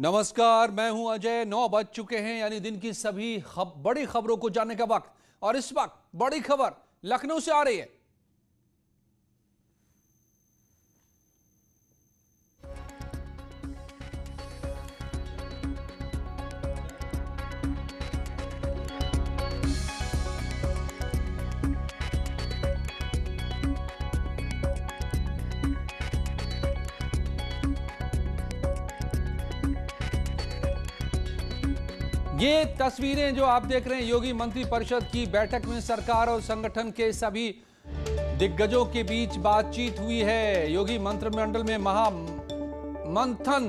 नमस्कार, मैं हूं अजय। 9 बज चुके हैं, यानी दिन की सभी बड़ी खबरों को जानने का वक्त। और इस वक्त बड़ी खबर लखनऊ से आ रही है। ये तस्वीरें जो आप देख रहे हैं, योगी मंत्रिपरिषद की बैठक में सरकार और संगठन के सभी दिग्गजों के बीच बातचीत हुई है। योगी मंत्रिमंडल में महामंथन।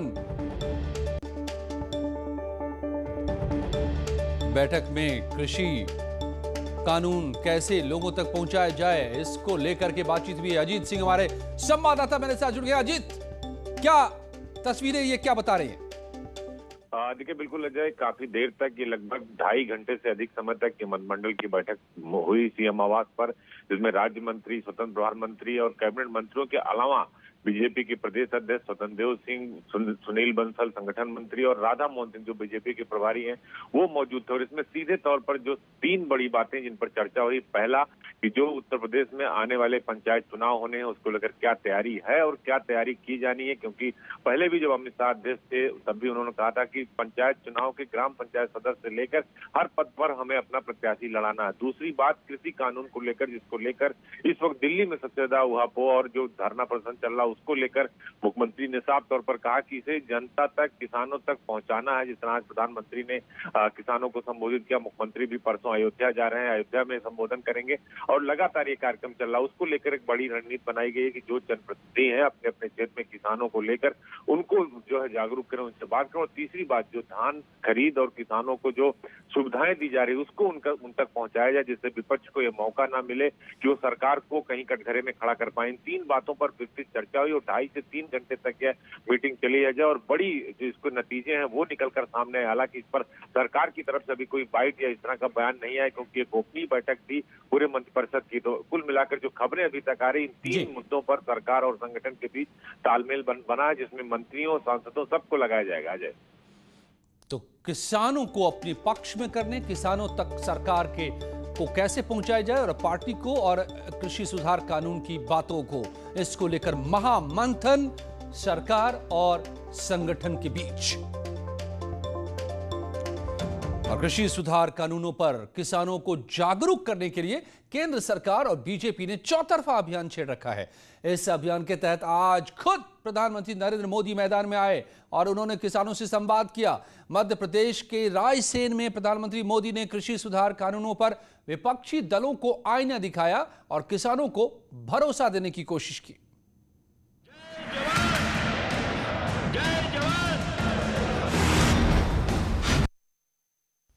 बैठक में कृषि कानून कैसे लोगों तक पहुंचाया जाए, इसको लेकर के बातचीत हुई है। अजीत सिंह हमारे संवाददाता मेरे साथ जुड़ गए। अजीत, क्या तस्वीरें ये क्या बता रही हैं? देखिए, बिल्कुल अजय, काफी देर तक ये लगभग 2.5 घंटे से अधिक समय तक ये मंत्रिमंडल की बैठक हुई सीएम आवास पर, जिसमें राज्य मंत्री, स्वतंत्र प्रभार मंत्री और कैबिनेट मंत्रियों के अलावा बीजेपी के प्रदेश अध्यक्ष स्वतंत्र देव सिंह, सुनील बंसल संगठन मंत्री और राधा मोहन सिंह जो बीजेपी के प्रभारी हैं, वो मौजूद थे। और इसमें सीधे तौर पर जो 3 बड़ी बातें जिन पर चर्चा हुई, पहला कि जो उत्तर प्रदेश में आने वाले पंचायत चुनाव होने हैं उसको लेकर क्या तैयारी है और क्या तैयारी की जानी है, क्योंकि पहले भी जब अमित शाह अध्यक्ष थे तब भी उन्होंने कहा था कि पंचायत चुनाव के ग्राम पंचायत सदस्य से लेकर हर पद पर हमें अपना प्रत्याशी लड़ाना है। दूसरी बात कृषि कानून को लेकर, जिसको लेकर इस वक्त दिल्ली में सबसे ज्यादा उहापोह और जो धरना प्रदर्शन चल रहा है उसको लेकर मुख्यमंत्री ने साफ तौर पर कहा कि इसे जनता तक, किसानों तक पहुंचाना है। जिस तरह आज प्रधानमंत्री ने किसानों को संबोधित किया, मुख्यमंत्री भी परसों अयोध्या जा रहे हैं, अयोध्या में संबोधन करेंगे और लगातार ये कार्यक्रम चल रहा है। उसको लेकर एक बड़ी रणनीति बनाई गई है कि जो जनप्रतिनिधि हैं अपने अपने क्षेत्र में किसानों को लेकर उनको जो है जागरूक करें, उनसे बात करें। और तीसरी बात, जो धान खरीद और किसानों को जो सुविधाएं दी जा रही है उसको उन तक पहुंचाया जाए, जिससे विपक्ष को यह मौका ना मिले कि वो सरकार को कहीं कटघरे में खड़ा कर पाए। इन 3 बातों पर विस्तृत चर्चा हुई और 2.5 से 3 घंटे तक यह मीटिंग चली है और बड़ी जो इसको नतीजे हैं वो निकलकर सामने आए। हालांकि इस पर सरकार की तरफ से अभी कोई बाइट या इस तरह का बयान नहीं आया, क्योंकि ये गोपनीय बैठक थी पूरे मंत्रिपरिषद की। तो कुल मिलाकर जो खबरें अभी तक आ रही, इन 3 मुद्दों पर सरकार और संगठन के बीच तालमेल बना है, जिसमें मंत्रियों, सांसदों सबको लगाया जाएगा। अजय, तो किसानों को अपने पक्ष में करने, किसानों तक सरकार के को कैसे पहुंचाया जाए और पार्टी को और कृषि सुधार कानून की बातों को, इसको लेकर महामंथन सरकार और संगठन के बीच। और कृषि सुधार कानूनों पर किसानों को जागरूक करने के लिए केंद्र सरकार और बीजेपी ने चौतरफा अभियान छेड़ रखा है। इस अभियान के तहत आज खुद प्रधानमंत्री नरेंद्र मोदी मैदान में आए और उन्होंने किसानों से संवाद किया। मध्य प्रदेश के रायसेन में प्रधानमंत्री मोदी ने कृषि सुधार कानूनों पर विपक्षी दलों को आईना दिखाया और किसानों को भरोसा देने की कोशिश की।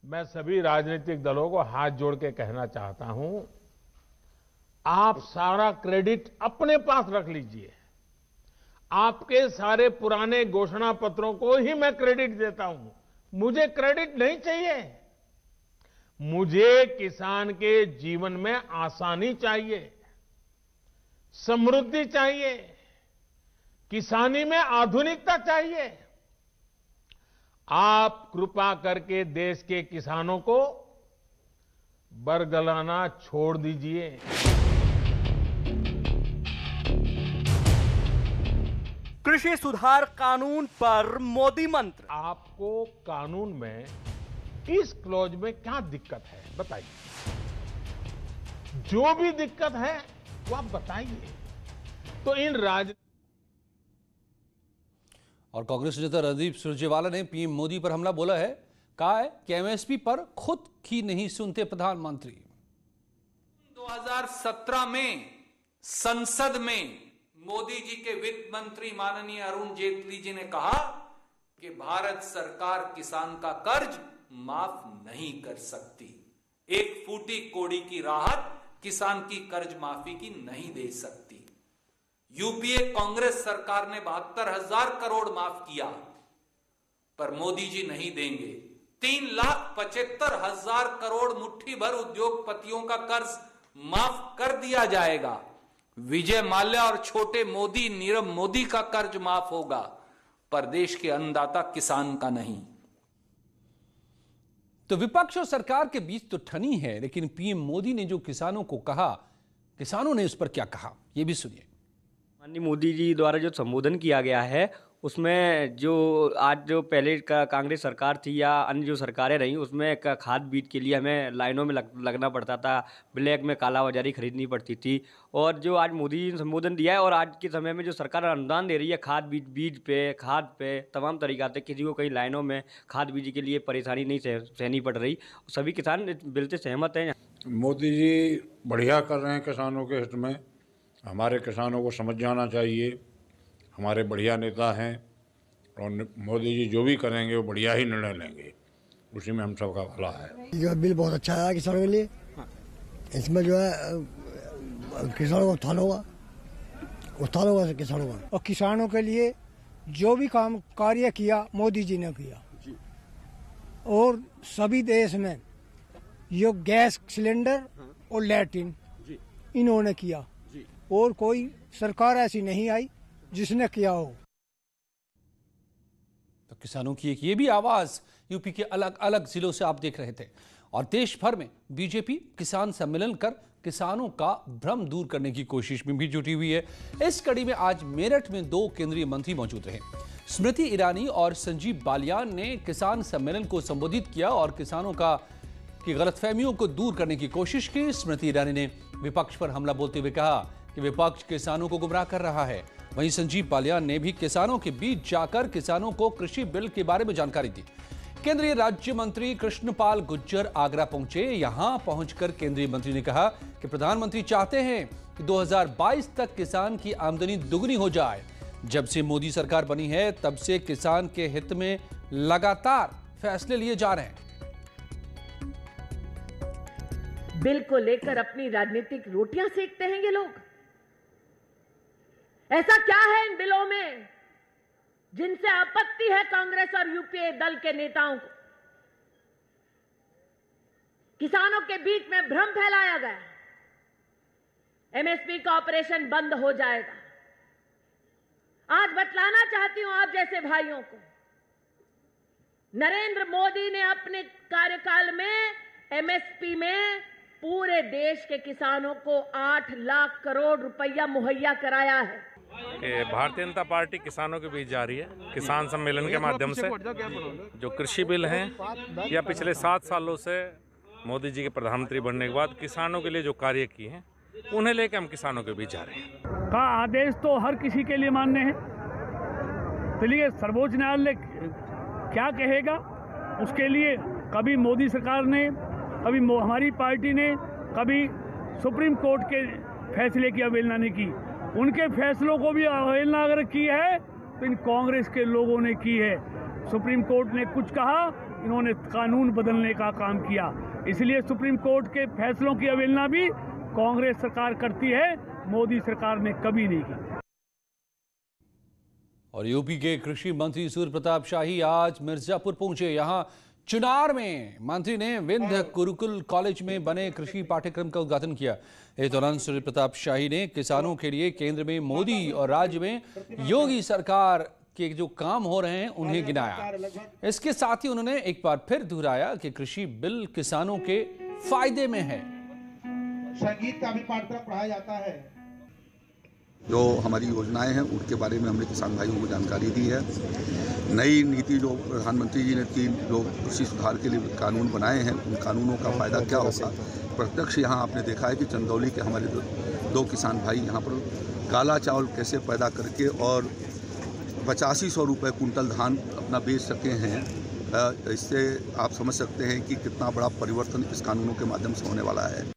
मैं सभी राजनीतिक दलों को हाथ जोड़ के कहना चाहता हूं, आप सारा क्रेडिट अपने पास रख लीजिए। आपके सारे पुराने घोषणा पत्रों को ही मैं क्रेडिट देता हूं, मुझे क्रेडिट नहीं चाहिए। मुझे किसान के जीवन में आसानी चाहिए, समृद्धि चाहिए, किसानी में आधुनिकता चाहिए। आप कृपा करके देश के किसानों को बरगलाना छोड़ दीजिए। कृषि सुधार कानून पर मोदी मंत्र। आपको कानून में इस क्लॉज में क्या दिक्कत है बताइए। जो भी दिक्कत है वो आप बताइए। तो इन और कांग्रेस नेता रणदीप सुरजेवाला ने पीएम मोदी पर हमला बोला है। कहा है कि एमएसपी पर खुद की नहीं सुनते प्रधानमंत्री। 2017 में संसद में मोदी जी के वित्त मंत्री माननीय अरुण जेटली जी ने कहा कि भारत सरकार किसान का कर्ज माफ नहीं कर सकती। एक फूटी कोड़ी की राहत किसान की कर्ज माफी की नहीं दे सकती। यूपीए कांग्रेस सरकार ने 72,000 करोड़ माफ किया, पर मोदी जी नहीं देंगे। 3,75,000 करोड़ मुट्ठी भर उद्योगपतियों का कर्ज माफ कर दिया जाएगा। विजय माल्या और छोटे मोदी, नीरव मोदी का कर्ज माफ होगा, पर देश के अन्नदाता किसान का नहीं। तो विपक्ष और सरकार के बीच तो ठनी है, लेकिन पीएम मोदी ने जो किसानों को कहा, किसानों ने उस पर क्या कहा, यह भी सुनिए। माननीय मोदी जी द्वारा जो संबोधन किया गया है उसमें जो आज जो पहले का कांग्रेस सरकार थी या अन्य जो सरकारें रहीं उसमें खाद बीज के लिए हमें लाइनों में लगना पड़ता था, ब्लैक में काला बाजारी खरीदनी पड़ती थी। और जो आज मोदी जी ने संबोधन दिया है और आज के समय में जो सरकार अनुदान दे रही है खाद बीज पे, खाद पे, तमाम तरीक़ा से किसी को कई लाइनों में खाद बीज के लिए परेशानी नहीं सहनी पड़ रही, सभी किसान इस बिल से सहमत हैं। मोदी जी बढ़िया कर रहे हैं किसानों के हित में, हमारे किसानों को समझ जाना चाहिए। हमारे बढ़िया नेता हैं और मोदी जी जो भी करेंगे वो बढ़िया ही निर्णय लेंगे, उसी में हम सबका भला है। ये बिल बहुत अच्छा है किसानों के लिए। इसमें जो है किसानों को उत्थान होगा किसानों का। और किसानों के लिए जो भी काम कार्य किया मोदी जी ने किया, और सभी देश में ये गैस सिलेंडर और लैट्रिन इन्होंने किया, और कोई सरकार ऐसी नहीं आई जिसने किया हो। तो किसानों की एक ये भी आवाज यूपी के अलग अलग जिलों से आप देख रहे थे। और देश भर में बीजेपी किसान सम्मेलन कर किसानों का भ्रम दूर करने की कोशिश में भी जुटी हुई है। इस कड़ी में आज मेरठ में 2 केंद्रीय मंत्री मौजूद रहे। स्मृति ईरानी और संजीव बालियान ने किसान सम्मेलन को संबोधित किया और किसानों की गलतफहमियों को दूर करने की कोशिश की। स्मृति ईरानी ने विपक्ष पर हमला बोलते हुए कहा कि विपक्ष किसानों को गुमराह कर रहा है। वहीं संजीव बालियान ने भी किसानों के बीच जाकर किसानों को कृषि बिल के बारे में जानकारी दी। केंद्रीय राज्य मंत्री कृष्णपाल गुर्जर आगरा पहुंचे। यहां पहुंचकर केंद्रीय मंत्री ने कहा कि प्रधानमंत्री चाहते हैं कि 2022 तक किसान की आमदनी दुगनी हो जाए। जब से मोदी सरकार बनी है तब से किसान के हित में लगातार फैसले लिए जा रहे हैं। बिल को लेकर अपनी राजनीतिक रोटियां सेकते हैं ये लोग। ऐसा क्या है इन बिलों में जिनसे आपत्ति है कांग्रेस और यूपीए दल के नेताओं को? किसानों के बीच में भ्रम फैलाया गया, एमएसपी का ऑपरेशन बंद हो जाएगा। आज बतलाना चाहती हूं आप जैसे भाइयों को, नरेंद्र मोदी ने अपने कार्यकाल में एमएसपी में पूरे देश के किसानों को 8 लाख करोड़ रुपया मुहैया कराया है। भारतीय जनता पार्टी किसानों के बीच जा रही है। किसान सम्मेलन के माध्यम से जो कृषि बिल हैं या पिछले 7 सालों से मोदी जी के प्रधानमंत्री बनने के बाद किसानों के लिए जो कार्य किए हैं उन्हें लेकर हम किसानों के बीच जा रहे हैं। का आदेश तो हर किसी के लिए मान्य है, चलिए सर्वोच्च न्यायालय क्या कहेगा उसके लिए कभी मोदी सरकार ने, कभी हमारी पार्टी ने, कभी सुप्रीम कोर्ट के फैसले की अवहेलना नहीं की। उनके फैसलों को भी अवहेलना अगर की है तो इन कांग्रेस के लोगों ने की है। सुप्रीम कोर्ट ने कुछ कहा, इन्होंने कानून बदलने का काम किया। इसलिए सुप्रीम कोर्ट के फैसलों की अवहेलना भी कांग्रेस सरकार करती है, मोदी सरकार ने कभी नहीं की। और यूपी के कृषि मंत्री सूर्य प्रताप शाही आज मिर्जापुर पहुंचे। यहां चुनार में मंत्री ने विंध्य गुरुकुल कॉलेज में बने कृषि पाठ्यक्रम का उद्घाटन किया। इस दौरान सूर्य प्रताप शाही ने किसानों के लिए केंद्र में मोदी और राज्य में योगी सरकार के जो काम हो रहे हैं उन्हें गिनाया। इसके साथ ही उन्होंने एक बार फिर दोहराया कि कृषि बिल किसानों के फायदे में है। संगीत का भी पाठ्यक्रम पढ़ाया जाता है। जो हमारी योजनाएं हैं उनके बारे में हमने किसान भाइयों को जानकारी दी है। नई नीति जो प्रधानमंत्री जी ने 3 जो कृषि सुधार के लिए कानून बनाए हैं उन कानूनों का फायदा क्या होगा प्रत्यक्ष यहाँ आपने देखा है कि चंदौली के हमारे 2 किसान भाई यहाँ पर काला चावल कैसे पैदा करके और 8500 रुपये कुंटल धान अपना बेच सके हैं। इससे आप समझ सकते हैं कि कितना बड़ा परिवर्तन इस कानूनों के माध्यम से होने वाला है।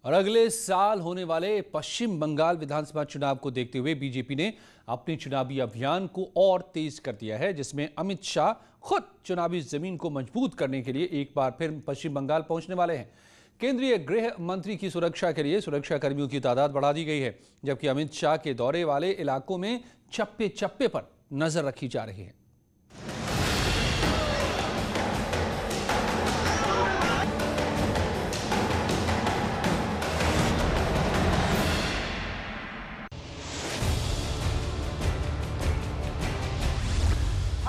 और अगले साल होने वाले पश्चिम बंगाल विधानसभा चुनाव को देखते हुए बीजेपी ने अपने चुनावी अभियान को और तेज कर दिया है, जिसमें अमित शाह खुद चुनावी जमीन को मजबूत करने के लिए एक बार फिर पश्चिम बंगाल पहुंचने वाले हैं। केंद्रीय गृह मंत्री की सुरक्षा के लिए सुरक्षा कर्मियों की तादाद बढ़ा दी गई है, जबकि अमित शाह के दौरे वाले इलाकों में चप्पे चप्पे पर नजर रखी जा रही है।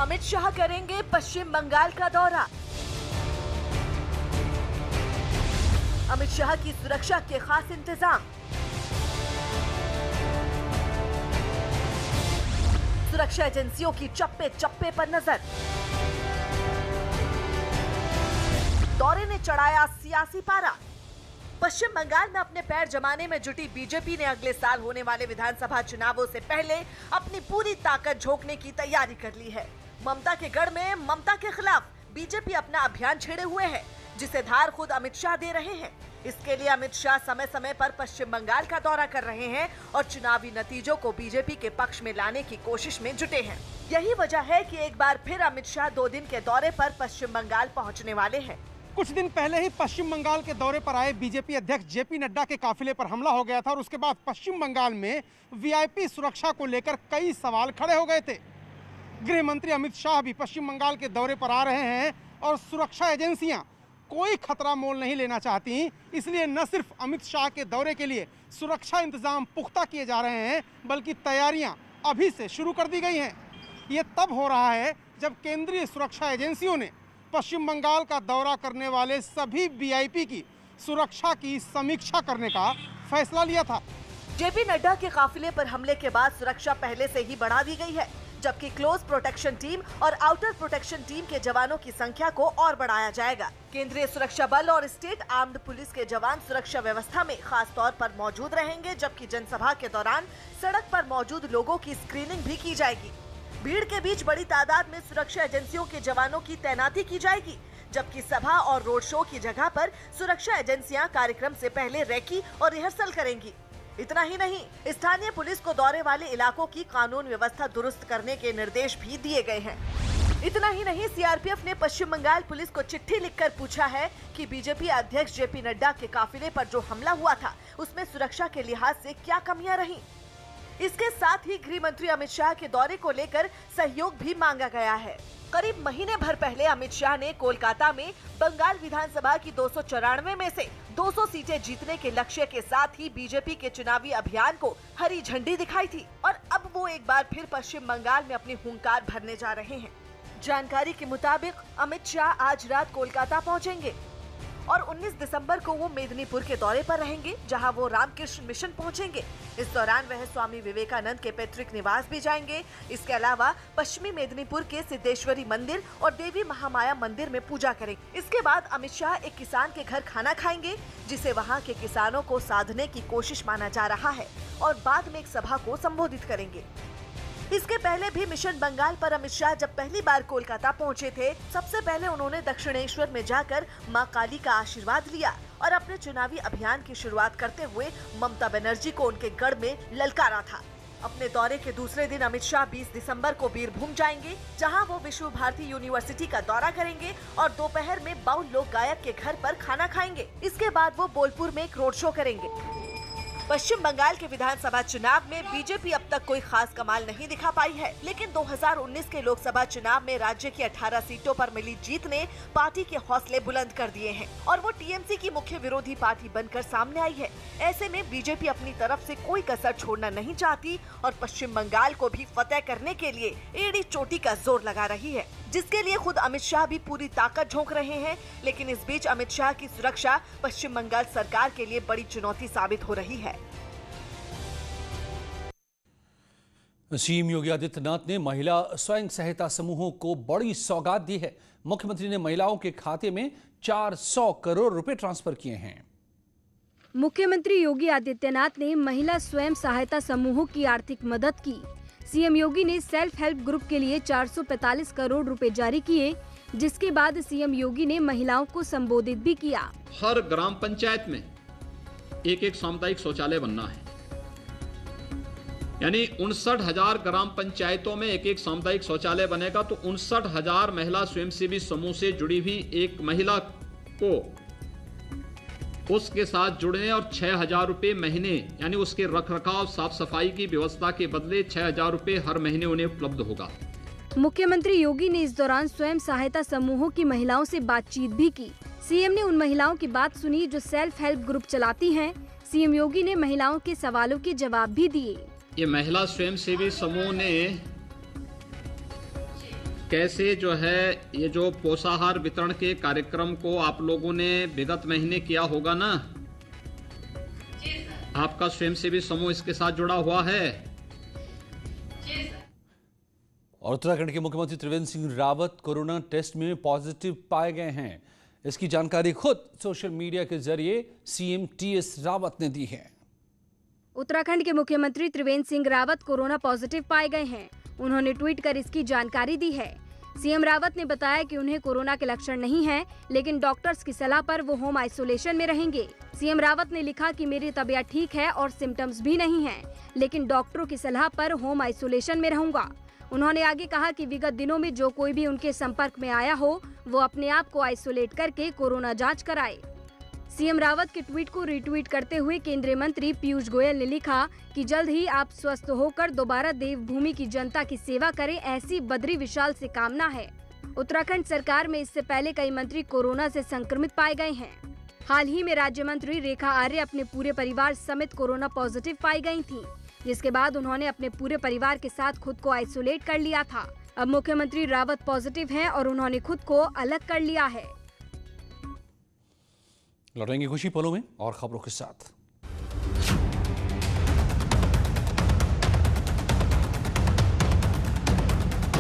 अमित शाह करेंगे पश्चिम बंगाल का दौरा। अमित शाह की सुरक्षा के खास इंतजाम। सुरक्षा एजेंसियों की चप्पे चप्पे पर नजर। दौरे ने चढ़ाया सियासी पारा। पश्चिम बंगाल में अपने पैर जमाने में जुटी बीजेपी ने अगले साल होने वाले विधानसभा चुनावों से पहले अपनी पूरी ताकत झोंकने की तैयारी कर ली है। ममता के गढ़ में ममता के खिलाफ बीजेपी अपना अभियान छेड़े हुए है, जिसे धार खुद अमित शाह दे रहे हैं। इसके लिए अमित शाह समय समय पर पश्चिम बंगाल का दौरा कर रहे हैं और चुनावी नतीजों को बीजेपी के पक्ष में लाने की कोशिश में जुटे हैं। यही वजह है कि एक बार फिर अमित शाह 2 दिन के दौरे पर पश्चिम बंगाल पहुंचने वाले हैं। कुछ दिन पहले ही पश्चिम बंगाल के दौरे पर आए बीजेपी अध्यक्ष जेपी नड्डा के काफिले पर हमला हो गया था और उसके बाद पश्चिम बंगाल में वीआईपी सुरक्षा को लेकर कई सवाल खड़े हो गए थे। गृह मंत्री अमित शाह भी पश्चिम बंगाल के दौरे पर आ रहे हैं और सुरक्षा एजेंसियां कोई खतरा मोल नहीं लेना चाहती, इसलिए न सिर्फ अमित शाह के दौरे के लिए सुरक्षा इंतजाम पुख्ता किए जा रहे हैं, बल्कि तैयारियां अभी से शुरू कर दी गई हैं। ये तब हो रहा है जब केंद्रीय सुरक्षा एजेंसियों ने पश्चिम बंगाल का दौरा करने वाले सभी वीआईपी की सुरक्षा की समीक्षा करने का फैसला लिया था। जेपी नड्डा के काफिले पर हमले के बाद सुरक्षा पहले से ही बढ़ा दी गई है, जबकि क्लोज प्रोटेक्शन टीम और आउटर प्रोटेक्शन टीम के जवानों की संख्या को और बढ़ाया जाएगा। केंद्रीय सुरक्षा बल और स्टेट आर्म्ड पुलिस के जवान सुरक्षा व्यवस्था में खास तौर पर मौजूद रहेंगे, जबकि जनसभा के दौरान सड़क पर मौजूद लोगों की स्क्रीनिंग भी की जाएगी। भीड़ के बीच बड़ी तादाद में सुरक्षा एजेंसियों के जवानों की तैनाती की जाएगी, जबकि सभा और रोड शो की जगह पर सुरक्षा एजेंसियां कार्यक्रम से पहले रेकी और रिहर्सल करेंगी। इतना ही नहीं, स्थानीय पुलिस को दौरे वाले इलाकों की कानून व्यवस्था दुरुस्त करने के निर्देश भी दिए गए हैं। इतना ही नहीं, सीआरपीएफ ने पश्चिम बंगाल पुलिस को चिट्ठी लिखकर पूछा है कि बीजेपी अध्यक्ष जेपी नड्डा के काफिले पर जो हमला हुआ था उसमें सुरक्षा के लिहाज से क्या कमियां रहीं। इसके साथ ही गृह मंत्री अमित शाह के दौरे को लेकर सहयोग भी मांगा गया है। करीब महीने भर पहले अमित शाह ने कोलकाता में बंगाल विधानसभा की 294 में से 200 सीटें जीतने के लक्ष्य के साथ ही बीजेपी के चुनावी अभियान को हरी झंडी दिखाई थी और अब वो एक बार फिर पश्चिम बंगाल में अपनी हुंकार भरने जा रहे हैं। जानकारी के मुताबिक अमित शाह आज रात कोलकाता पहुंचेंगे और 19 दिसंबर को वो मेदिनीपुर के दौरे पर रहेंगे, जहां वो रामकृष्ण मिशन पहुंचेंगे। इस दौरान वह स्वामी विवेकानंद के पैतृक निवास भी जाएंगे। इसके अलावा पश्चिमी मेदिनीपुर के सिद्धेश्वरी मंदिर और देवी महामाया मंदिर में पूजा करेंगे। इसके बाद अमित शाह एक किसान के घर खाना खाएंगे, जिसे वहां के किसानों को साधने की कोशिश माना जा रहा है, और बाद में एक सभा को संबोधित करेंगे। इसके पहले भी मिशन बंगाल पर अमित शाह जब पहली बार कोलकाता पहुंचे थे, सबसे पहले उन्होंने दक्षिणेश्वर में जाकर मां काली का आशीर्वाद लिया और अपने चुनावी अभियान की शुरुआत करते हुए ममता बनर्जी को उनके गढ़ में ललकारा था। अपने दौरे के दूसरे दिन अमित शाह 20 दिसंबर को बीरभूम जाएंगे, जहां वो विश्व भारती यूनिवर्सिटी का दौरा करेंगे और दोपहर में बाउल लोक गायक के घर पर खाना खाएंगे। इसके बाद वो बोलपुर में एक रोड शो करेंगे। पश्चिम बंगाल के विधानसभा चुनाव में बीजेपी अब तक कोई खास कमाल नहीं दिखा पाई है, लेकिन 2019 के लोकसभा चुनाव में राज्य की 18 सीटों पर मिली जीत ने पार्टी के हौसले बुलंद कर दिए हैं और वो टीएमसी की मुख्य विरोधी पार्टी बनकर सामने आई है। ऐसे में बीजेपी अपनी तरफ से कोई कसर छोड़ना नहीं चाहती और पश्चिम बंगाल को भी फतेह करने के लिए एड़ी चोटी का जोर लगा रही है, जिसके लिए खुद अमित शाह भी पूरी ताकत झोंक रहे हैं। लेकिन इस बीच अमित शाह की सुरक्षा पश्चिम बंगाल सरकार के लिए बड़ी चुनौती साबित हो रही है। सीएम योगी आदित्यनाथ ने महिला स्वयं सहायता समूहों को बड़ी सौगात दी है। मुख्यमंत्री ने महिलाओं के खाते में 400 करोड़ रुपए ट्रांसफर किए हैं। मुख्यमंत्री योगी आदित्यनाथ ने महिला स्वयं सहायता समूहों की आर्थिक मदद की। सीएम योगी ने सेल्फ हेल्प ग्रुप के लिए 445 करोड़ रुपए जारी किए, जिसके बाद सीएम योगी ने महिलाओं को संबोधित भी किया। हर ग्राम पंचायत में एक सामुदायिक शौचालय बनना है, यानी 59,000 ग्राम पंचायतों में एक सामुदायिक शौचालय बनेगा तो 59,000 महिला स्वयंसेवी समूह से जुड़ी हुई एक महिला को उसके साथ जुड़ने और 6,000 रुपये महीने, यानी उसके रखरखाव साफ सफाई की व्यवस्था के बदले 6,000 रुपये हर महीने उन्हें उपलब्ध होगा। मुख्यमंत्री योगी ने इस दौरान स्वयं सहायता समूहों की महिलाओं से बातचीत भी की। सीएम ने उन महिलाओं की बात सुनी जो सेल्फ हेल्प ग्रुप चलाती हैं। सीएम योगी ने महिलाओं के सवालों के जवाब भी दिए। ये महिला स्वयंसेवी समूह ने कैसे जो है ये जो पोषाहार वितरण के कार्यक्रम को आप लोगों ने विगत महीने किया होगा ना, आपका स्वयंसेवी समूह इसके साथ जुड़ा हुआ है। और उत्तराखंड के मुख्यमंत्री त्रिवेंद्र सिंह रावत कोरोना टेस्ट में पॉजिटिव पाए गए हैं। इसकी जानकारी खुद सोशल मीडिया के जरिए सीएम टीएस रावत ने दी है। उत्तराखंड के मुख्यमंत्री त्रिवेंद्र सिंह रावत कोरोना पॉजिटिव पाए गए हैं। उन्होंने ट्वीट कर इसकी जानकारी दी है। सीएम रावत ने बताया कि उन्हें कोरोना के लक्षण नहीं हैं, लेकिन डॉक्टर्स की सलाह पर वो होम आइसोलेशन में रहेंगे। सीएम रावत ने लिखा कि मेरी तबीयत ठीक है और सिम्टम्स भी नहीं हैं, लेकिन डॉक्टरों की सलाह पर होम आइसोलेशन में रहूंगा। उन्होंने आगे कहा कि विगत दिनों में जो कोई भी उनके संपर्क में आया हो, वो अपने आप को आइसोलेट करके कोरोना जांच कराए। सीएम रावत के ट्वीट को रिट्वीट करते हुए केंद्रीय मंत्री पीयूष गोयल ने लिखा कि जल्द ही आप स्वस्थ होकर दोबारा देवभूमि की जनता की सेवा करें, ऐसी बद्री विशाल से कामना है। उत्तराखंड सरकार में इससे पहले कई मंत्री कोरोना से संक्रमित पाए गए हैं। हाल ही में राज्य मंत्री रेखा आर्य अपने पूरे परिवार समेत कोरोना पॉजिटिव पाई गई थीं, जिसके बाद उन्होंने अपने पूरे परिवार के साथ खुद को आइसोलेट कर लिया था। अब मुख्यमंत्री रावत पॉजिटिव हैं और उन्होंने खुद को अलग कर लिया है। लौटेंगे खुशी पलों में और खबरों के साथ।